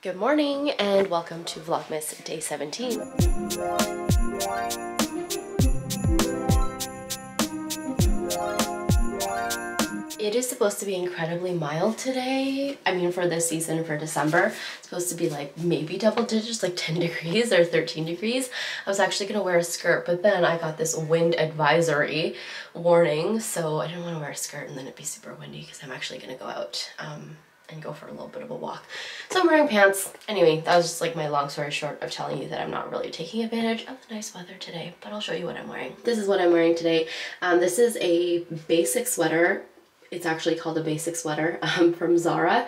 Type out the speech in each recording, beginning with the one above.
Good morning and welcome to Vlogmas Day 17. It is supposed to be incredibly mild today. I mean, for this season, for December, it's supposed to be like maybe double digits, like 10 degrees or 13 degrees. I was actually gonna wear a skirt, but then I got this wind advisory warning, so I didn't want to wear a skirt and then it'd be super windy because I'm actually gonna go out and go for a little bit of a walk. So I'm wearing pants. Anyway, that was just like my long story short of telling you that I'm not really taking advantage of the nice weather today, but I'll show you what I'm wearing. This is what I'm wearing today. This is a basic sweater. It's actually called a basic sweater from Zara,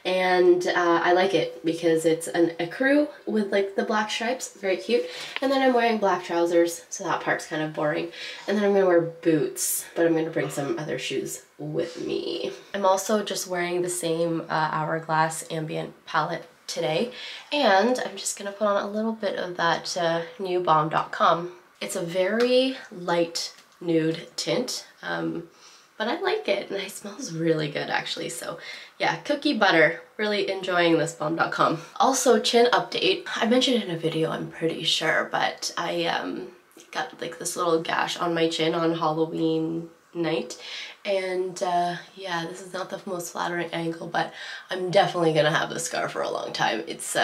and I like it because it's a crew with like the black stripes, very cute. And then I'm wearing black trousers, so that part's kind of boring. And then I'm gonna wear boots, but I'm gonna bring some other shoes with me. I'm also just wearing the same Hourglass Ambient palette today, and I'm just gonna put on a little bit of that new Balm.com. It's a very light nude tint. But I like it and it smells really good actually. So yeah, cookie butter, really enjoying this Balm.com. Also, chin update. I mentioned it in a video, I'm pretty sure, but I got like this little gash on my chin on Halloween night. And yeah, this is not the most flattering angle, but I'm definitely gonna have this scar for a long time. It's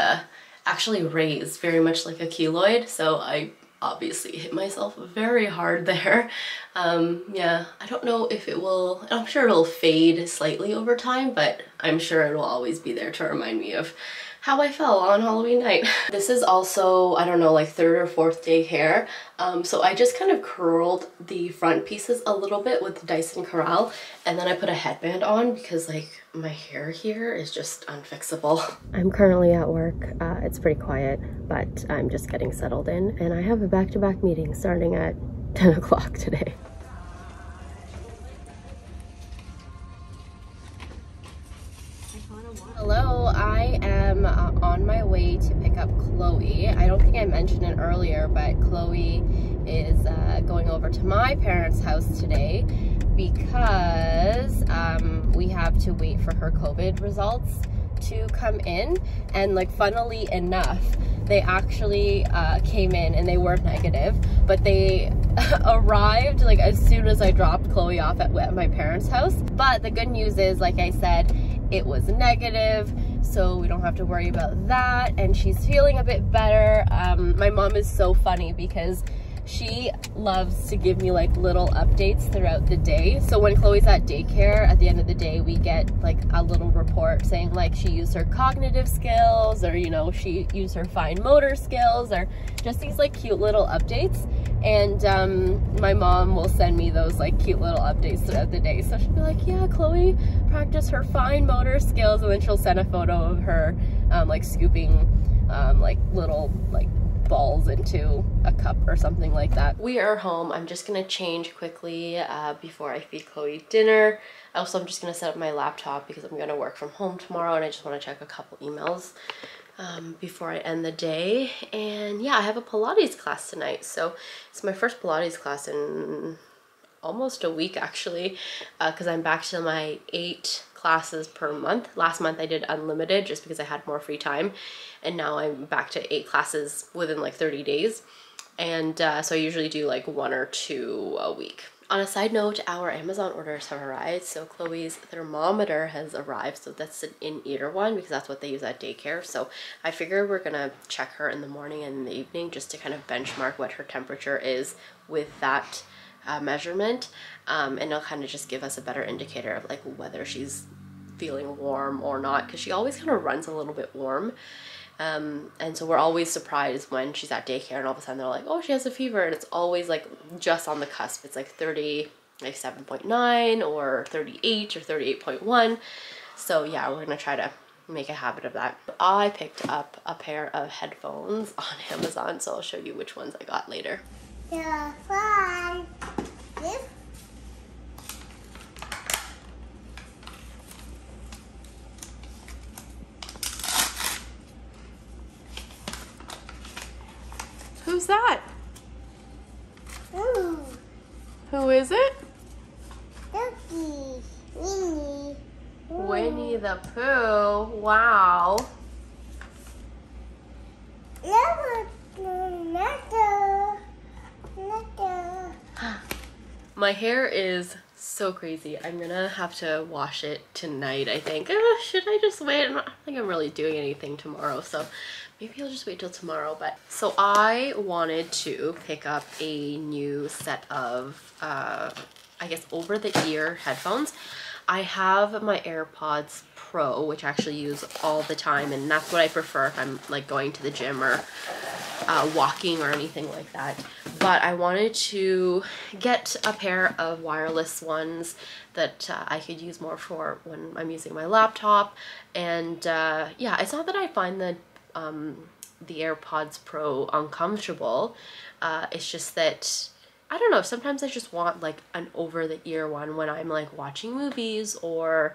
actually raised very much like a keloid, so I obviously hit myself very hard there. Yeah, I don't know if it will, I'm sure it'll fade slightly over time, but I'm sure it'll always be there to remind me of how I fell on Halloween night. This is also, I don't know, like 3rd or 4th day hair. So I just kind of curled the front pieces a little bit with the Dyson Corral, and then I put a headband on because like my hair here is just unfixable. I'm currently at work. It's pretty quiet, but I'm just getting settled in, and I have a back-to-back meeting starting at 10 o'clock today. Hello, I am on my way to pick up Chloe. I don't think I mentioned it earlier, but Chloe is going over to my parents' house today because we have to wait for her COVID results to come in. And like, funnily enough, they actually came in and they were negative, but they arrived like as soon as I dropped Chloe off at my parents' house. But the good news is, like I said, it was negative, so we don't have to worry about that, and she's feeling a bit better. My mom is so funny because she loves to give me like little updates throughout the day. So when Chloe's at daycare, at the end of the day, we get like a little report saying like she used her cognitive skills, or you know, she used her fine motor skills, or just these like cute little updates. And my mom will send me those like cute little updates throughout the day. So she'll be like, yeah, Chloe practiced her fine motor skills, and then she'll send a photo of her like scooping like little like balls into a cup or something like that. We are home. I'm just gonna change quickly before I feed Chloe dinner. Also, I'm just gonna set up my laptop because I'm gonna work from home tomorrow, and I just want to check a couple emails before I end the day. And yeah, I have a Pilates class tonight, so it's my first Pilates class in almost a week actually, because I'm back to my 8 classes per month. Last month I did unlimited just because I had more free time, and now I'm back to 8 classes within like 30 days. And so I usually do like 1 or 2 a week. On a side note, our Amazon orders have arrived. So Chloe's thermometer has arrived. So that's an in-ear one because that's what they use at daycare. So I figure we're gonna check her in the morning and in the evening just to kind of benchmark what her temperature is with that measurement. And it'll kind of just give us a better indicator of like whether she's feeling warm or not, because she always kind of runs a little bit warm. And so we're always surprised when she's at daycare and all of a sudden they're like, oh, she has a fever, and it's always like just on the cusp. It's like 37.9 or 38 or 38.1. So yeah, we're gonna try to make a habit of that. I picked up a pair of headphones on Amazon, so I'll show you which ones I got later. They're fun. This. Who's that? Ooh. Who is it? Winnie. Winnie the Pooh. Wow. My hair is so crazy. I'm gonna have to wash it tonight, I think. Should I just wait? I don't think I'm really doing anything tomorrow, so maybe I'll just wait till tomorrow. But so I wanted to pick up a new set of I guess over the ear headphones. I have my AirPods Pro, which I actually use all the time, and that's what I prefer if I'm like going to the gym or walking or anything like that. But I wanted to get a pair of wireless ones that I could use more for when I'm using my laptop. And yeah, it's not that I find the AirPods Pro uncomfortable. It's just that I don't know, sometimes I just want like an over-the-ear one when I'm like watching movies or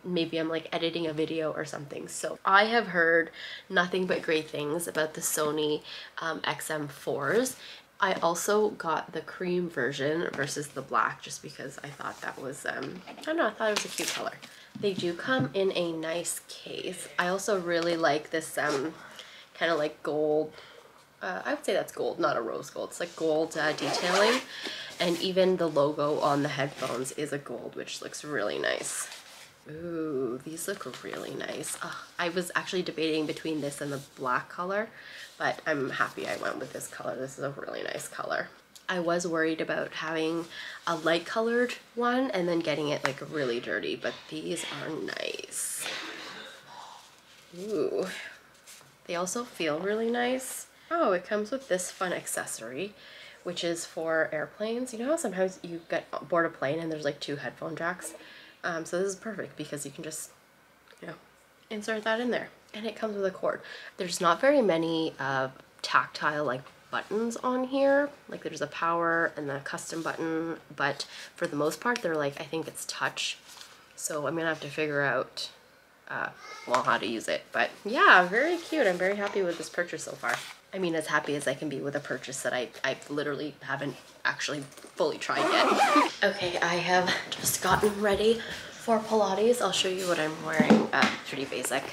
maybe I'm like editing a video or something. So I have heard nothing but great things about the Sony XM4s. I also got the cream version versus the black just because I thought that was, I don't know, I thought it was a cute color. They do come in a nice case. I also really like this kind of like gold, I would say that's gold, not a rose gold. It's like gold detailing, and even the logo on the headphones is a gold, which looks really nice. Ooh, these look really nice. I was actually debating between this and the black color, but I'm happy I went with this color. This is a really nice color. I was worried about having a light colored one and then getting it like really dirty, but these are nice. Ooh, they also feel really nice. Oh, it comes with this fun accessory, which is for airplanes. You know how sometimes you get board a plane and there's like 2 headphone jacks? So this is perfect because you can just, you know, insert that in there. And it comes with a cord. There's not very many tactile like buttons on here. Like there's a power and the custom button, but for the most part they're like, I think it's touch. So I'm gonna have to figure out well, how to use it. But yeah, very cute. I'm very happy with this purchase so far. I mean, as happy as I can be with a purchase that I literally haven't actually fully tried yet. Okay, I have just gotten ready for Pilates. I'll show you what I'm wearing. Pretty basic.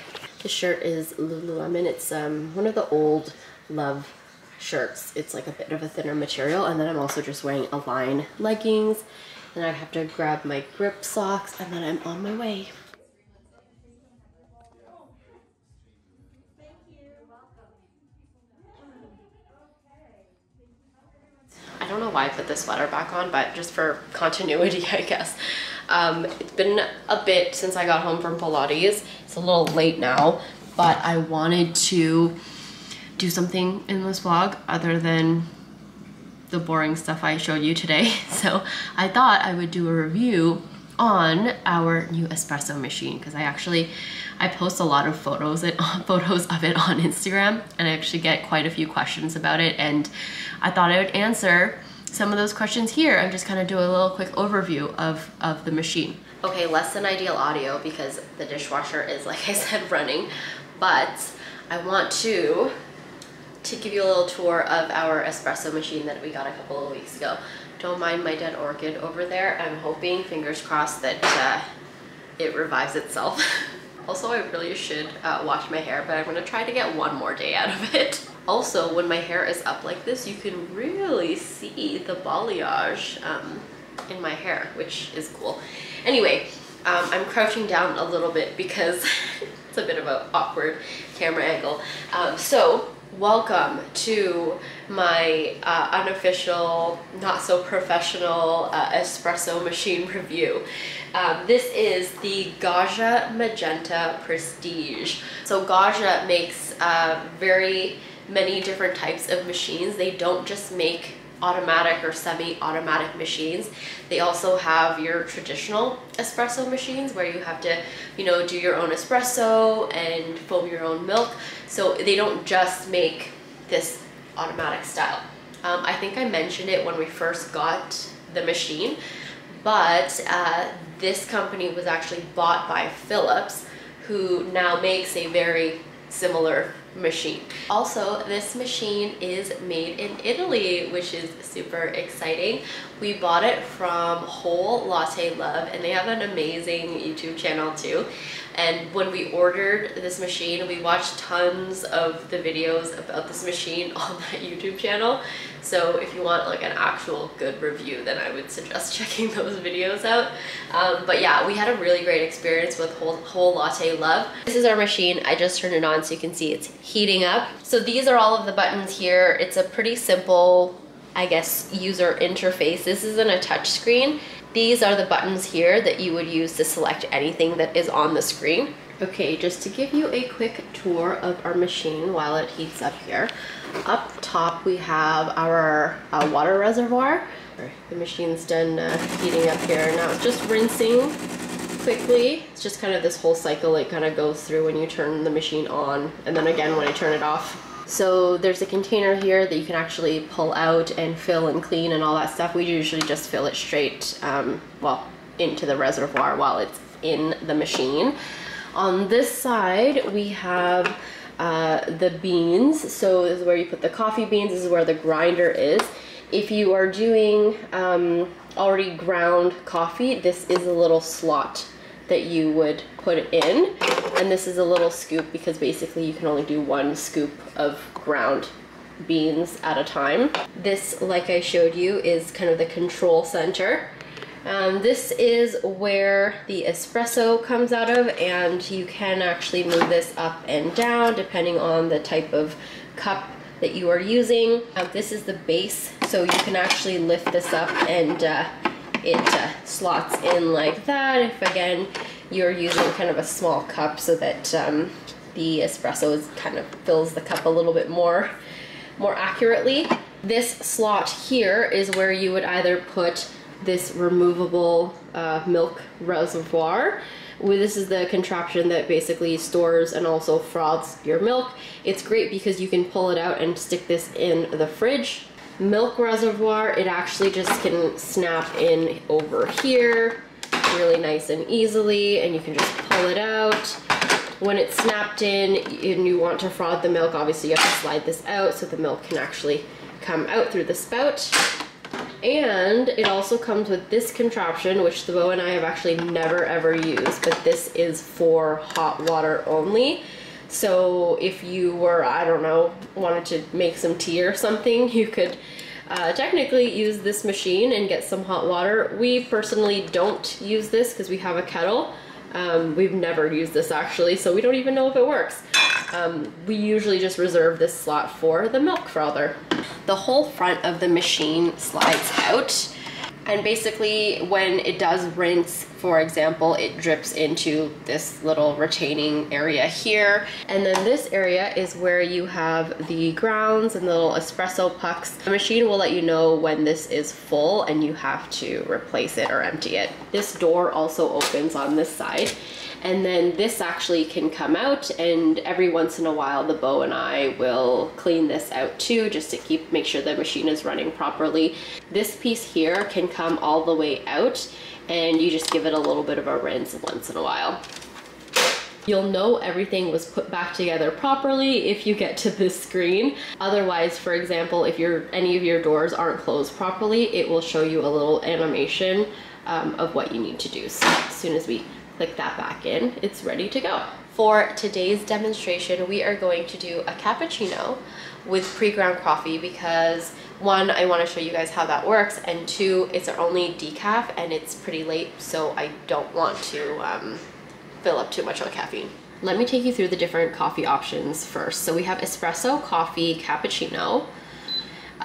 The shirt is Lululemon. It's one of the old Love shirts. It's like a bit of a thinner material, and then I'm also just wearing Align leggings. Then I have to grab my grip socks, and then I'm on my way. I don't know why I put this sweater back on, but just for continuity, I guess. It's been a bit since I got home from Pilates. It's a little late now, but I wanted to do something in this vlog other than the boring stuff I showed you today. So I thought I would do a review on our new espresso machine, because I post a lot of photos of it on Instagram, and I actually get quite a few questions about it, and I thought I would answer some of those questions here and just kind of do a little quick overview of the machine. Okay, less than ideal audio because the dishwasher is, like I said, running, but I want to give you a little tour of our espresso machine that we got a couple of weeks ago. Don't mind my dead orchid over there. I'm hoping, fingers crossed, that it revives itself. Also, I really should wash my hair, but I'm gonna try to get one more day out of it. Also, when my hair is up like this, you can really see the balayage in my hair, which is cool. Anyway, I'm crouching down a little bit because it's a bit of an awkward camera angle. So, welcome to my unofficial, not so professional espresso machine review. This is the Gaggia Magenta Prestige. So Gaggia makes very many different types of machines. They don't just make automatic or semi-automatic machines. They also have your traditional espresso machines where you have to, you know, do your own espresso and foam your own milk. So they don't just make this automatic style. I think I mentioned it when we first got the machine, but this company was actually bought by Philips, who now makes a very similar machine. Also, this machine is made in Italy, which is super exciting. We bought it from Whole Latte Love, and they have an amazing YouTube channel too. And when we ordered this machine, we watched tons of the videos about this machine on that YouTube channel. So if you want like an actual good review, then I would suggest checking those videos out. But yeah, we had a really great experience with Whole Latte Love. This is our machine. I just turned it on so you can see it's heating up. So these are all of the buttons here. It's a pretty simple, I guess, user interface. This isn't a touch screen. These are the buttons here that you would use to select anything that is on the screen. Okay, just to give you a quick tour of our machine while it heats up here. Up top we have our water reservoir. The machine's done heating up here. Now it's just rinsing quickly. It's just kind of this whole cycle it kind of goes through when you turn the machine on, and then again when I turn it off. So there's a container here that you can actually pull out and fill and clean and all that stuff. We usually just fill it straight, well, into the reservoir while it's in the machine. On this side, we have the beans. So this is where you put the coffee beans. This is where the grinder is. If you are doing already ground coffee, this is a little slot that you would put it in, and this is a little scoop because basically you can only do one scoop of ground beans at a time. This, like I showed you, is kind of the control center. This is where the espresso comes out of, and you can actually move this up and down depending on the type of cup that you are using. This is the base, so you can actually lift this up and it slots in like that if again you're using kind of a small cup, so that the espresso kind of fills the cup a little bit more accurately. This slot here is where you would either put this removable milk reservoir. This is the contraption that basically stores and also froths your milk. It's great because you can pull it out and stick this in the fridge. Milk reservoir, it actually just can snap in over here really nice and easily, and you can just pull it out. When it's snapped in and you want to froth the milk, obviously you have to slide this out so the milk can actually come out through the spout. And it also comes with this contraption, which the Beau and I have actually never ever used, but this is for hot water only. So if you were, I don't know, wanted to make some tea or something, you could technically use this machine and get some hot water. We personally don't use this because we have a kettle. We've never used this actually, so we don't even know if it works. We usually just reserve this slot for the milk frother. The whole front of the machine slides out, and basically when it does rinse, for example, it drips into this little retaining area here. And then this area is where you have the grounds and the little espresso pucks. The machine will let you know when this is full and you have to replace it or empty it. This door also opens on this side. And then this actually can come out, and every once in a while the Beau and I will clean this out too, just to make sure the machine is running properly. This piece here can come all the way out, and you just give it a little bit of a rinse once in a while. You'll know everything was put back together properly if you get to this screen. Otherwise, for example, if any of your doors aren't closed properly, it will show you a little animation of what you need to do. So as soon as we click that back in, it's ready to go. For today's demonstration, we are going to do a cappuccino with pre-ground coffee because one, I want to show you guys how that works, and two, it's our only decaf and it's pretty late, so I don't want to fill up too much on caffeine. Let me take you through the different coffee options first. So we have espresso, coffee, cappuccino,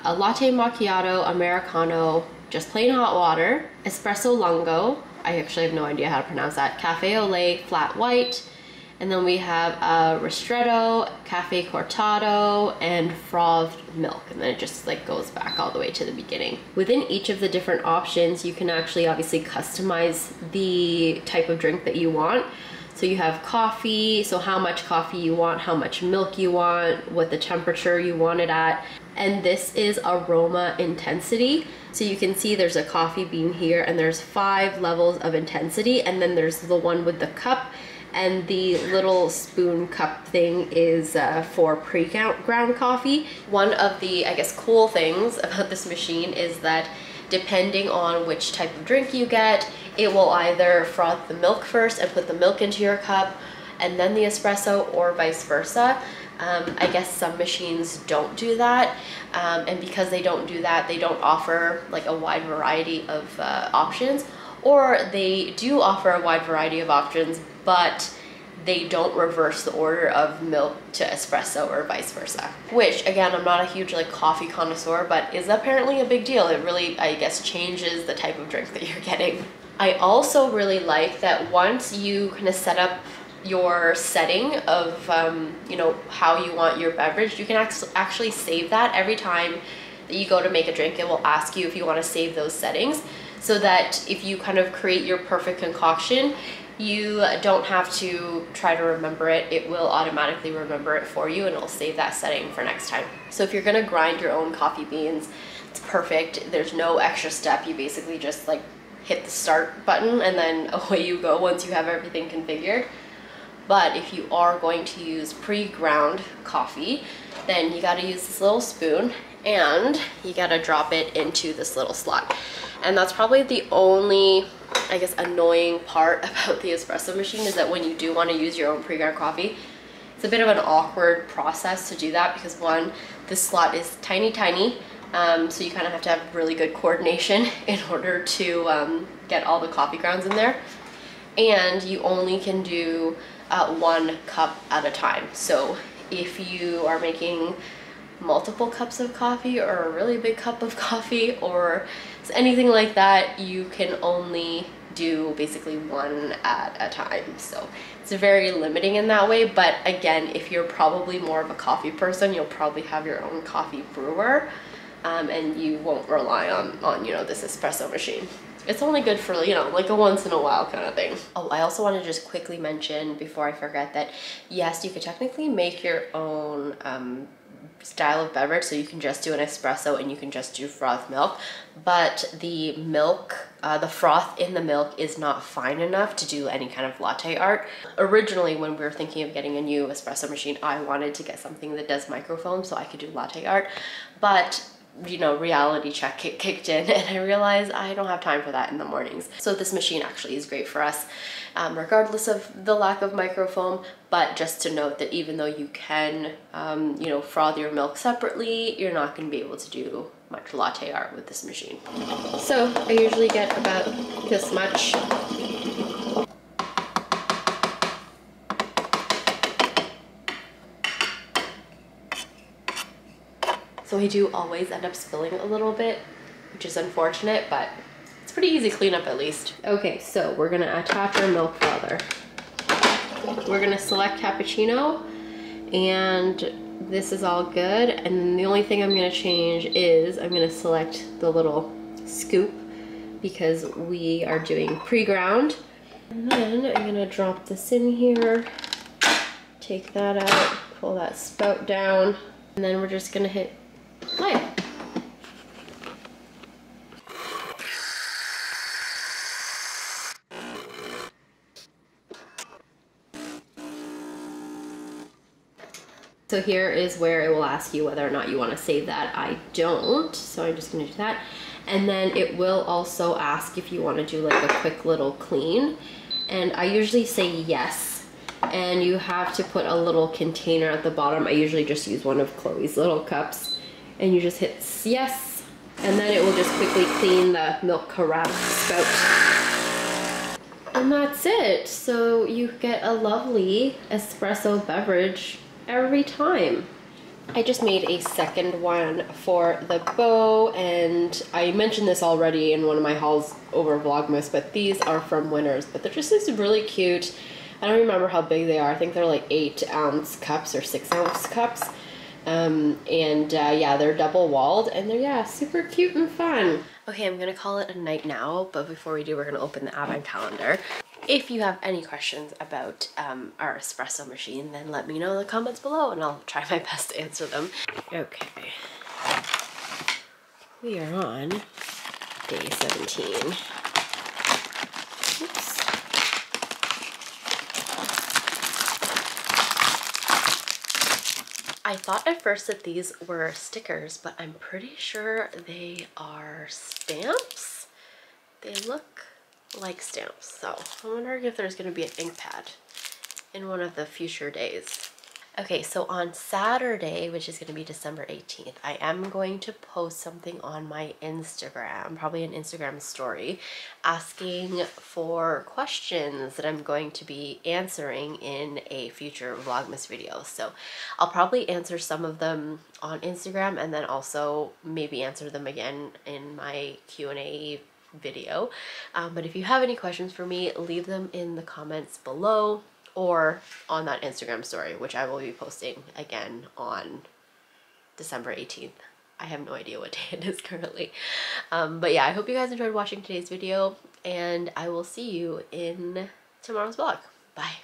a latte macchiato, Americano, just plain hot water, espresso lungo, I actually have no idea how to pronounce that, cafe au lait, flat white, and then we have a ristretto, cafe cortado, and frothed milk, and then it just like goes back all the way to the beginning. Within each of the different options, you can actually obviously customize the type of drink that you want. So you have coffee, so how much coffee you want, how much milk you want, what the temperature you want it at. And this is aroma intensity. So you can see there's a coffee bean here, and there's 5 levels of intensity, and then there's the one with the cup, and the little spoon cup thing is for pre-ground coffee. One of the, I guess, cool things about this machine is that depending on which type of drink you get, it will either froth the milk first and put the milk into your cup and then the espresso, or vice versa. I guess some machines don't do that, and because they don't do that, they don't offer like a wide variety of options, or they do offer a wide variety of options, but they don't reverse the order of milk to espresso or vice versa. Which, again, I'm not a huge like coffee connoisseur, but is apparently a big deal. It really, I guess, changes the type of drink that you're getting. I also really like that once you kind of set up your setting of you know, how you want your beverage, you can actually save that. Every time that you go to make a drink, it will ask you if you want to save those settings, so that if you kind of create your perfect concoction, you don't have to try to remember it. It will automatically remember it for you, and it'll save that setting for next time. So if you're gonna grind your own coffee beans, it's perfect. There's no extra step. You basically just like hit the start button and then away you go once you have everything configured. But if you are going to use pre-ground coffee, then you gotta use this little spoon and you gotta drop it into this little slot. And that's probably the only, I guess, annoying part about the espresso machine, is that when you do want to use your own pre-ground coffee, it's a bit of an awkward process to do that, because one, this slot is tiny, so you kind of have to have really good coordination in order to get all the coffee grounds in there. And you only can do 1 cup at a time. So if you are making multiple cups of coffee, or a really big cup of coffee, or anything like that, you can only do basically 1 at a time. So it's very limiting in that way. But again, if you're probably more of a coffee person, you'll probably have your own coffee brewer, and you won't rely on you know, this espresso machine. It's only good for, you know, like a once in a while kind of thing. Oh, I also want to just quickly mention before I forget that yes, you could technically make your own style of beverage, so you can just do an espresso and you can just do froth milk, but the milk, the froth in the milk is not fine enough to do any kind of latte art. Originally, when we were thinking of getting a new espresso machine, I wanted to get something that does microfoam so I could do latte art, but you know, reality check kicked in, and I realized I don't have time for that in the mornings. So this machine actually is great for us, regardless of the lack of microfoam. But just to note that even though you can, you know, froth your milk separately, you're not going to be able to do much latte art with this machine. So I usually get about this much. So I do always end up spilling a little bit, which is unfortunate, but it's pretty easy cleanup at least. Okay, so we're gonna attach our milk frother. We're gonna select cappuccino, and this is all good. And the only thing I'm gonna change is I'm gonna select the little scoop, because we are doing pre-ground. And then I'm gonna drop this in here, take that out, pull that spout down, and then we're just gonna hit play. So here is where it will ask you whether or not you want to save that. I don't, so I'm just going to do that. And then it will also ask if you want to do like a quick little clean. And I usually say yes. And you have to put a little container at the bottom. I usually just use one of Chloe's little cups. And you just hit yes. And then it will just quickly clean the milk carafe spout. And that's it. So you get a lovely espresso beverage every time. I just made a second one for the bow, and I mentioned this already in one of my hauls over vlogmas, but these are from Winners, but they're just these really cute. I don't remember how big they are. I think they're like 8-ounce cups or 6-ounce cups. Yeah, they're double walled, and they're, yeah, super cute and fun. Okay, I'm gonna call it a night now, but before we do, we're gonna open the advent calendar. If you have any questions about our espresso machine, then let me know in the comments below and I'll try my best to answer them. Okay, we are on day 17. Oops. I thought at first that these were stickers, but I'm pretty sure they are stamps. They look like stamps, so I'm wondering if there's going to be an ink pad in one of the future days. Okay, so on Saturday, which is going to be December 18th, I am going to post something on my Instagram, probably an Instagram story, asking for questions that I'm going to be answering in a future Vlogmas video. So I'll probably answer some of them on Instagram and then also maybe answer them again in my Q&A video. But if you have any questions for me, leave them in the comments below, or on that Instagram story, which I will be posting again on December 18th. I have no idea what day it is currently. But yeah, I hope you guys enjoyed watching today's video, and I will see you in tomorrow's vlog. Bye.